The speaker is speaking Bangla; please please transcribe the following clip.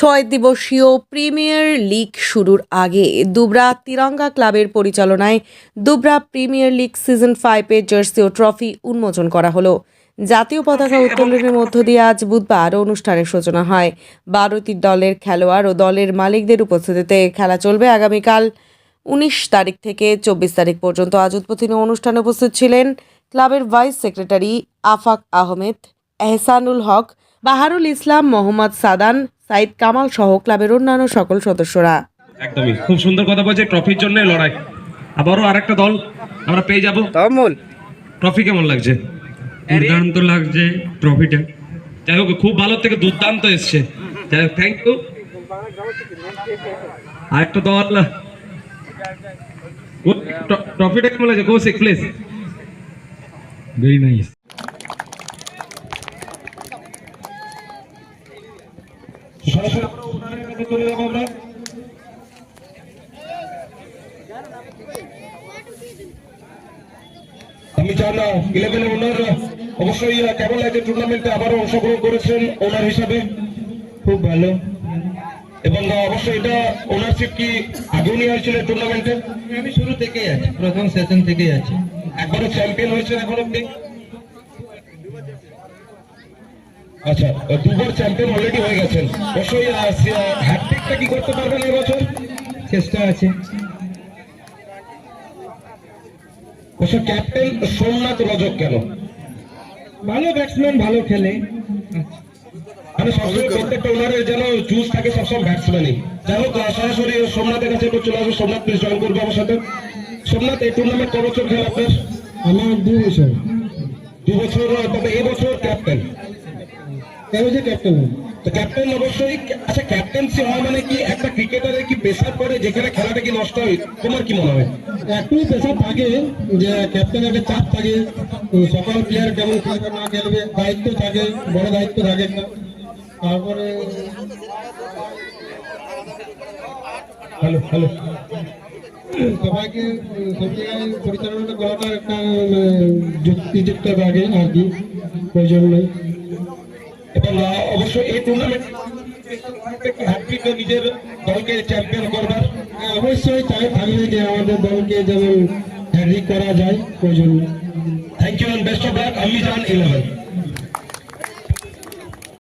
ছয় দিবসীয় প্রিমিয়ার লিগ শুরুর আগে দুবরা তিরঙ্গা ক্লাবের পরিচালনায় দুবরা প্রিমিয়ার লিগ সিজন 5-এর জার্সি ও ট্রফি উন্মোচন করা হলো। জাতীয় পতাকা উত্তোলনের মধ্য দিয়ে আজ বুধবার অনুষ্ঠানের সূচনা হয়। 12টি দলের খেলোয়াড় ও দলের মালিকদের উপস্থিতিতে খেলা চলবে আগামীকাল 19 তারিখ থেকে 24 তারিখ পর্যন্ত। আজ উদ্বোধনী অনুষ্ঠানে উপস্থিত ছিলেন ক্লাবের ভাইস সেক্রেটারি আফাক আহমেদ, এহসানুল হক, বাহারুল ইসলাম, মোহাম্মদ সাদান, সাইদ কামাল সহ ক্লাবের অন্যান্য সকল সদস্যরা। একদমই খুব সুন্দর কথা বলছে। ট্রফির জন্য লড়াই, আবারও আরেকটা দল আমরা পেয়ে যাব। ট্রফি কেমন লাগছে? দুর্দান্ত লাগছে ট্রফিটা। যাই হোক, খুব ভালো থেকে দুর্দান্ত এসছে। যাই হোক, থ্যাংক ইউ। আরেকটা দল, ট্রফিটা কেমন লাগছে? কৌশিক প্লিজ। Very nice. সরাসরি আমরা ওনারের কাছে চলে যাবো। আমরা আমি চাইলাম 11 ওনার অবশ্যই কেমন লাগছে টুর্নামেন্টে আবারও অংশগ্রহণ করেছেন ওনার হিসাবে? খুব ভালো। এবং অবশ্যই এটা ওনারশিপ কি আগেও নিয়ে হয়েছিল টুর্নামেন্টে? আমি শুরু থেকেই আছি, প্রথম সেশন থেকেই আছি। একবারও চ্যাম্পিয়ন হয়েছেন এখন অব্দি? আচ্ছা, দুবার চ্যাম্পিয়ন অলরেডি হয়ে গেছেন। অবশ্যই হ্যাটট্রিকটা কি করতে পারবেন এবছর? চেষ্টা আছে। অবশ্য ক্যাপ্টেন সোমনাথ রজক কেন? ভালো ব্যাটসম্যান, ভালো খেলে। মানে সবসময় প্রত্যেকটা ওনারের যেন চুজ থাকে সবসময় ব্যাটসম্যানই। যাই হোক, সরাসরি সোমনাথের কাছে একটু চলে আসবে। সোমনাথ প্লিজ জয়েন করবে আমার সাথে। সোমনাথ, এই টুর্নামেন্ট ক বছর খেলা আপনার? আমার 2 বছর। 2 বছর। তবে এবছর ক্যাপ্টেন? এবছর ক্যাপ্টেন। তো ক্যাপ্টেন অবশ্যই। আচ্ছা, ক্যাপ্টেন্সি হয় মানে কি একটা ক্রিকেটারের কি প্রেসার পড়ে যেখানে খেলাটা কি নষ্ট হয়? তোমার কি মনে হয়? একটু প্রেশার থাকে, যে ক্যাপ্টেন একটা চাপ থাকে, সকল প্লেয়ার কেমন খেলবে না খেলবে, দায়িত্ব থাকে, বড় দায়িত্ব থাকে একটা। তারপরে হ্যালো হ্যালো, সবাইকে সব জায়গায় পরিচালনা করাটা একটা যুক্তিযুক্ত আগে আর কি, প্রয়োজন নেই। এবং অবশ্যই এই টুর্নামেন্ট হ্যাটট্রিক নিজের দলকে চ্যাম্পিয়ন করবার অবশ্যই চাই থাকবে যে আমাদের দলকে যেমন হ্যাট্রিক করা যায়, প্রয়োজন নেই। Thank you and best of luck. আমি জান 11।